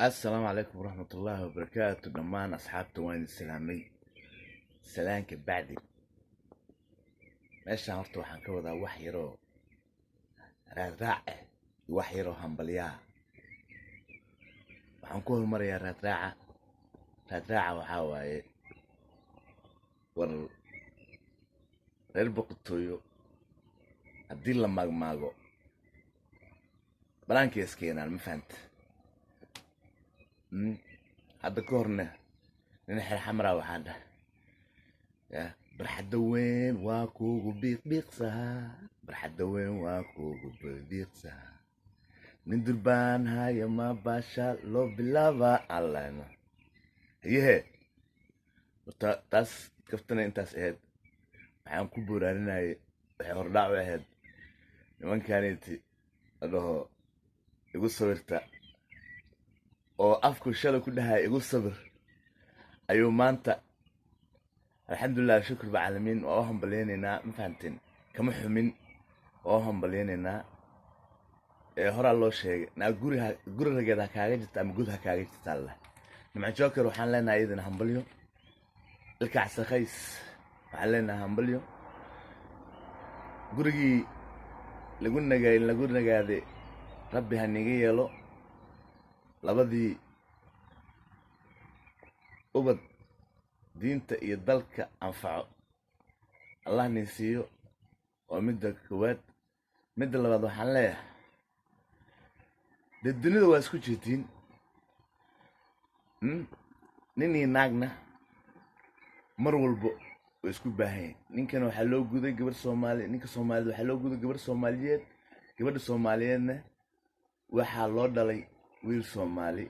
السلام عليكم ورحمة الله وبركاته. دمان أصحابته وين السلامي سلامك بعدي ماشي هرتو حنكو ذا وحيرو رادراع وحيرو همبليا وحنكو المريا رادراع وحاواي ور ريربقتويو الدين لما ماغو بلانكي اسكينا المفهمت هذا كورنه نحن حمراء وحاده يا برحدوين واكو بيق سها برحدوين واكو بيق سها ندربان هاي ما باشا لو بلافا الله ما هي تاس كفتنا انتاس اهد waxaan ku booraaninayay waxay hordhac u ahayd nimankaaniiti adhaho igu sawirta oo afku shalay ku dhahay igu sawir ayuu maanta alxamdulilah shukr bacaalamiin waa u hambaleynaynaa ma fahanteen kama xumin waa u hambaleynaynaa horaa loo sheegay naa guri rageed ha kaaga jirta ama gud ha kaaga jirta allah nimca joker waxaan leenahay iyadana hambalyo ilkac sakhays waxaan leenahay hambalyo gurigii lagu nagaaday rabbi ha niga yeelo labadii ubad diinta iyo dalka anfaco allah nin siiyo waa midda koowaad. midda labaad waxaan leeyahay dee dunida waa isku jeedin nin iyo naagna mar walbo way isku baahan yihiin. ninkan waxaa loo guday gabar Soomaali, ninka Soomaalida waxaa loo guday gabar Soomaaliyeed, gabadha Soomaaliyeedna waxaa loo dhalay wiil Soomaali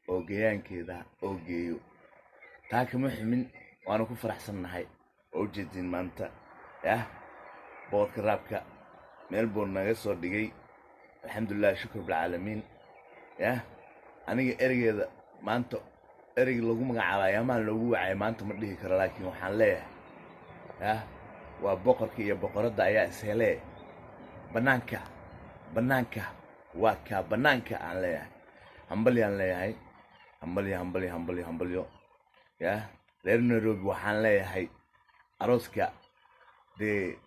oo geeyaankeeda oo geeyo. taa kama xumin waana ku faraxsannahay oo jeedin maanta boodka raabka meel buu naga soo dhigay alxamdulilah shukr bilcaalamiin aniga ereygeeda maanta ereyga lagu magacaabay amaan loogu wacay maanta ma dhihi karo, laakiin waxaan leeyahay waa boqorka iyo boqoradda ayaa ishelee banaanka waa kaa banaanka aan leeyahay hambalyaan leeyahay hambalyo reer Nairobi waxaan leeyahay arooska dee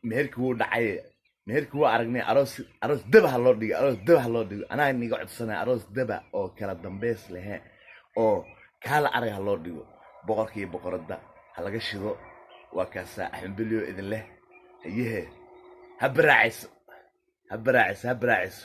meherkii wuu dhacay, meherkii wuu aragnay, aroos daba ha loo dhigo anaa niga codsanay aroos daba oo kala dambeys leh oo kaala arag ha loo dhigo. boqorka iyo boqoradda ha laga shido waa kaasa xambiliyo idin leh hayehe ha baraaciso